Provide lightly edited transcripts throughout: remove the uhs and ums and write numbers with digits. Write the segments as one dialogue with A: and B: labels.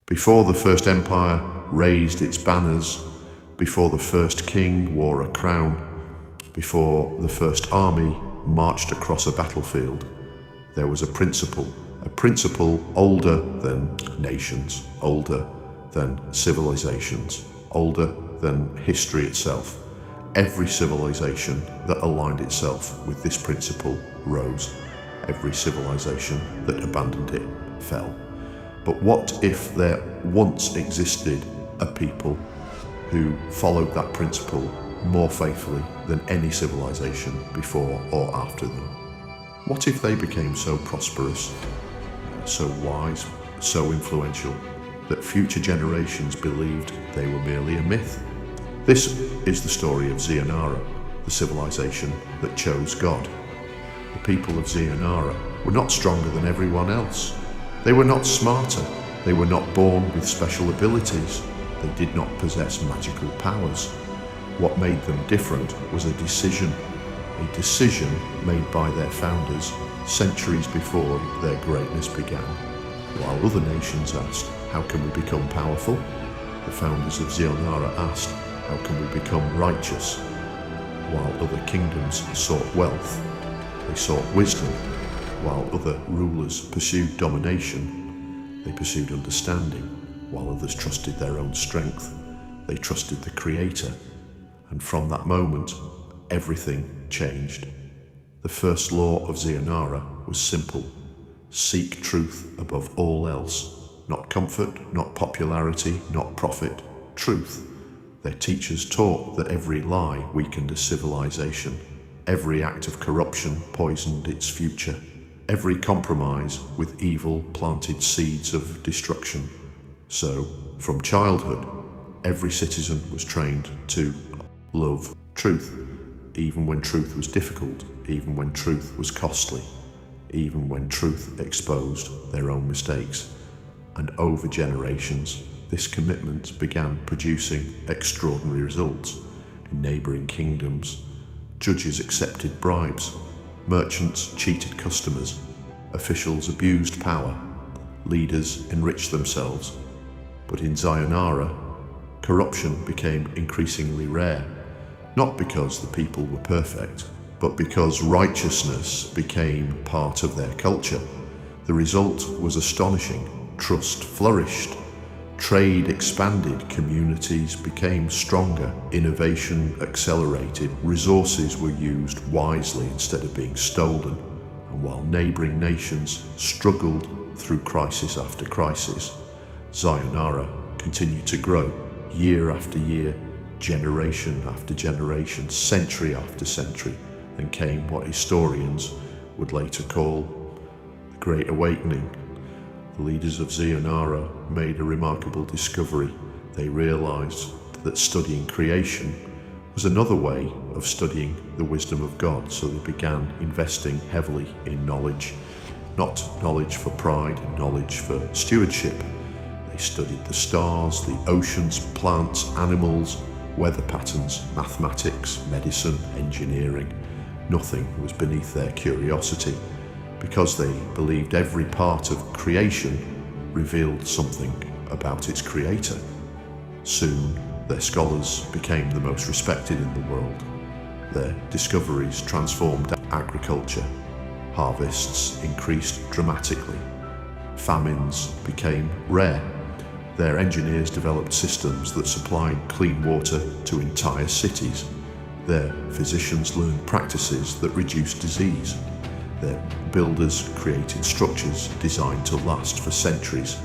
A: Before the first empire raised its banners, before the first king wore a crown, before the first army marched across a battlefield, there was a principle older than nations, older than civilizations, older than history itself. Every civilization that aligned itself with this principle rose. Every civilization that abandoned it fell. But what if there once existed a people who followed that principle more faithfully than any civilization before or after them? What if they became so prosperous, so wise, so influential, that future generations believed they were merely a myth? This is the story of Zionara, the civilization that chose God. The people of Zionara were not stronger than everyone else. They were not smarter. They were not born with special abilities. They did not possess magical powers. What made them different was a decision made by their founders centuries before their greatness began. While other nations asked, how can we become powerful? The founders of Zionara asked, how can we become righteous? While other kingdoms sought wealth, they sought wisdom. While other rulers pursued domination, they pursued understanding. While others trusted their own strength, they trusted the Creator. And from that moment, everything changed. The first law of Zionara was simple: seek truth above all else. Not comfort, not popularity, not profit, truth. Their teachers taught that every lie weakened a civilization. Every act of corruption poisoned its future. Every compromise with evil planted seeds of destruction. So, from childhood, every citizen was trained to love truth, even when truth was difficult, even when truth was costly, even when truth exposed their own mistakes. And over generations, this commitment began producing extraordinary results. In neighbouring kingdoms, judges accepted bribes, merchants cheated customers, officials abused power, leaders enriched themselves. But in Zionara, corruption became increasingly rare, not because the people were perfect, but because righteousness became part of their culture. The result was astonishing. Trust flourished, trade expanded, communities became stronger, innovation accelerated, resources were used wisely instead of being stolen. And while neighbouring nations struggled through crisis after crisis, Zionara continued to grow year after year, generation after generation, century after century, and came what historians would later call the Great Awakening. The leaders of Zionara made a remarkable discovery. They realized that studying creation was another way of studying the wisdom of God, so they began investing heavily in knowledge, not knowledge for pride, knowledge for stewardship. They studied the stars, the oceans, plants, animals, weather patterns, mathematics, medicine, engineering. Nothing was beneath their curiosity, because they believed every part of creation revealed something about its creator. Soon, their scholars became the most respected in the world. Their discoveries transformed agriculture. Harvests increased dramatically. Famines became rare. Their engineers developed systems that supplied clean water to entire cities. Their physicians learned practices that reduced disease. Their builders created structures designed to last for centuries.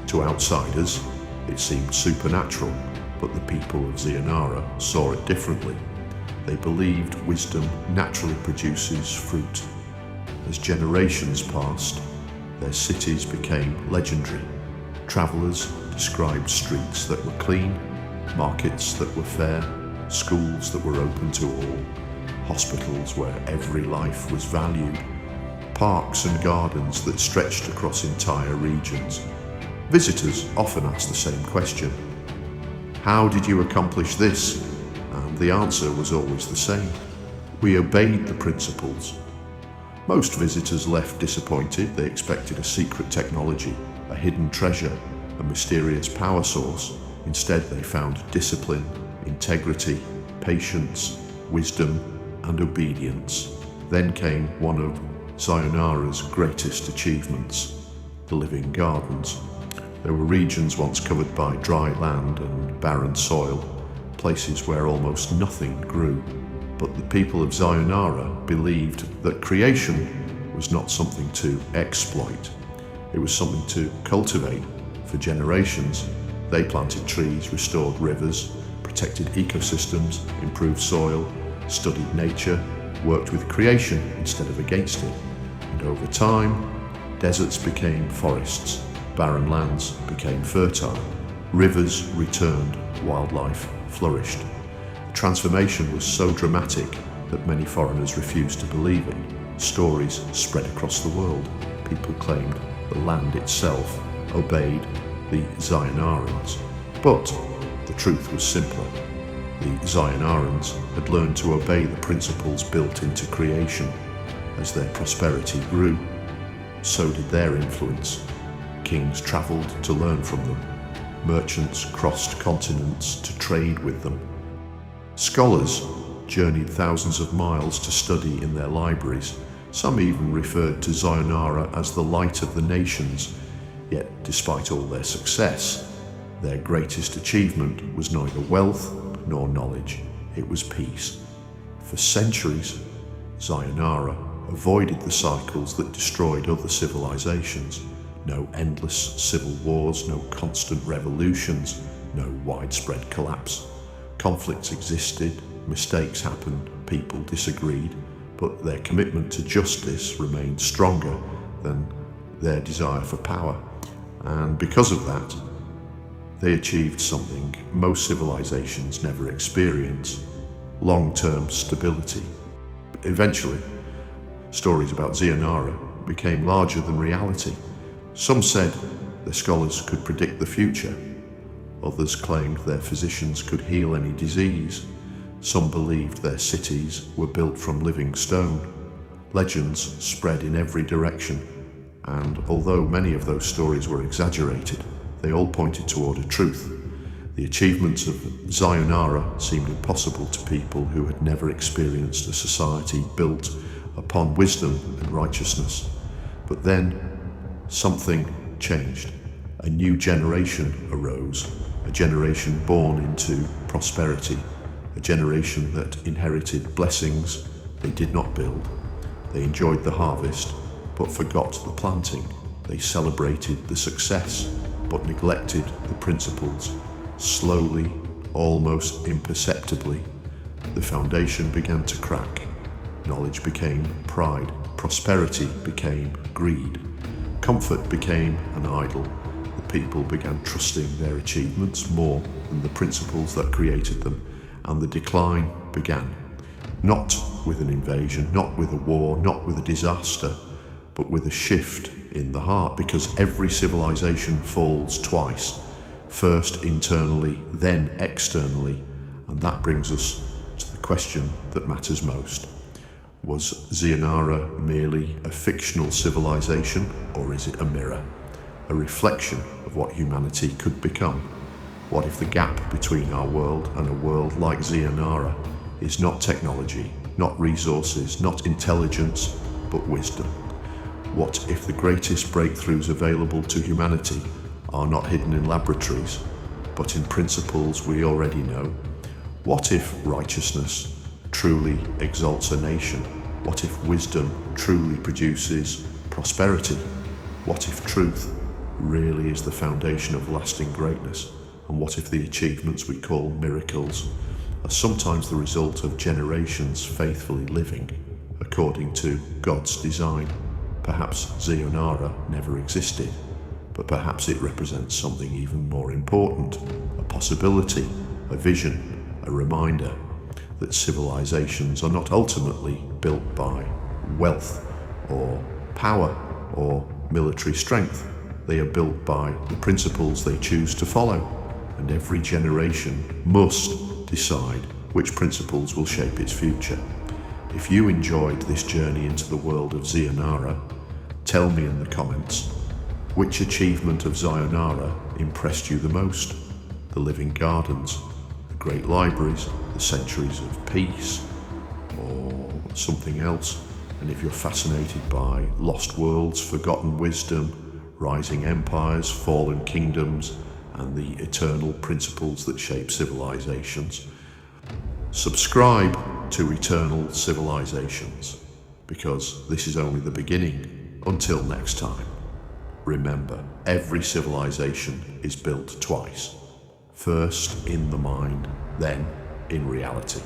A: To outsiders, it seemed supernatural, but the people of Zionara saw it differently. They believed wisdom naturally produces fruit. As generations passed, their cities became legendary. Travelers described streets that were clean, markets that were fair, schools that were open to all, hospitals where every life was valued, parks and gardens that stretched across entire regions. Visitors often asked the same question: how did you accomplish this? And the answer was always the same: we obeyed the principles. Most visitors left disappointed. They expected a secret technology, a hidden treasure, a mysterious power source. Instead, they found discipline, integrity, patience, wisdom, and obedience. Then came one of Zionara's greatest achievements, the living gardens. There were regions once covered by dry land and barren soil, places where almost nothing grew. But the people of Zionara believed that creation was not something to exploit. It was something to cultivate. For generations, they planted trees, restored rivers, protected ecosystems, improved soil, studied nature, worked with creation instead of against it. And over time, deserts became forests, barren lands became fertile, rivers returned, wildlife flourished. The transformation was so dramatic that many foreigners refused to believe it. Stories spread across the world. People claimed the land itself obeyed the Zionarans. But the truth was simpler. The Zionarans had learned to obey the principles built into creation. As their prosperity grew, so did their influence. Kings travelled to learn from them. Merchants crossed continents to trade with them. Scholars journeyed thousands of miles to study in their libraries. Some even referred to Zionara as the light of the nations. Yet, despite all their success, their greatest achievement was neither wealth nor knowledge. It was peace. For centuries, Zionara avoided the cycles that destroyed other civilizations. No endless civil wars, no constant revolutions, no widespread collapse. Conflicts existed, mistakes happened, people disagreed, but their commitment to justice remained stronger than their desire for power. And because of that, they achieved something most civilizations never experience: long-term stability. Eventually, stories about Zionara became larger than reality. Some said their scholars could predict the future. Others claimed their physicians could heal any disease. Some believed their cities were built from living stone. Legends spread in every direction, and although many of those stories were exaggerated, they all pointed toward a truth. The achievements of Zionara seemed impossible to people who had never experienced a society built upon wisdom and righteousness. But then, something changed. A new generation arose, a generation born into prosperity, a generation that inherited blessings they did not build. They enjoyed the harvest, but forgot the planting. They celebrated the success, but neglected the principles. Slowly, almost imperceptibly, the foundation began to crack. Knowledge became pride, prosperity became greed, comfort became an idol. The people began trusting their achievements more than the principles that created them, and the decline began. Not with an invasion, not with a war, not with a disaster, but with a shift in the heart, because every civilization falls twice. First internally, then externally, and that brings us to the question that matters most. Was Zionara merely a fictional civilization, or is it a mirror, a reflection of what humanity could become? What if the gap between our world and a world like Zionara is not technology, not resources, not intelligence, but wisdom? What if the greatest breakthroughs available to humanity are not hidden in laboratories, but in principles we already know? What if righteousness truly exalts a nation? What if wisdom truly produces prosperity? What if truth really is the foundation of lasting greatness? And what if the achievements we call miracles are sometimes the result of generations faithfully living according to God's design? Perhaps Zionara never existed, but perhaps it represents something even more important, a possibility, a vision, a reminder that civilizations are not ultimately built by wealth or power or military strength. They are built by the principles they choose to follow, and every generation must decide which principles will shape its future. If you enjoyed this journey into the world of Zionara, tell me in the comments. Which achievement of Zionara impressed you the most? The living gardens, the great libraries, the centuries of peace, or something else? And if you're fascinated by lost worlds, forgotten wisdom, rising empires, fallen kingdoms, and the eternal principles that shape civilizations, subscribe to Eternal Civilizations, because this is only the beginning. Until next time, remember, every civilization is built twice. First in the mind, then in reality.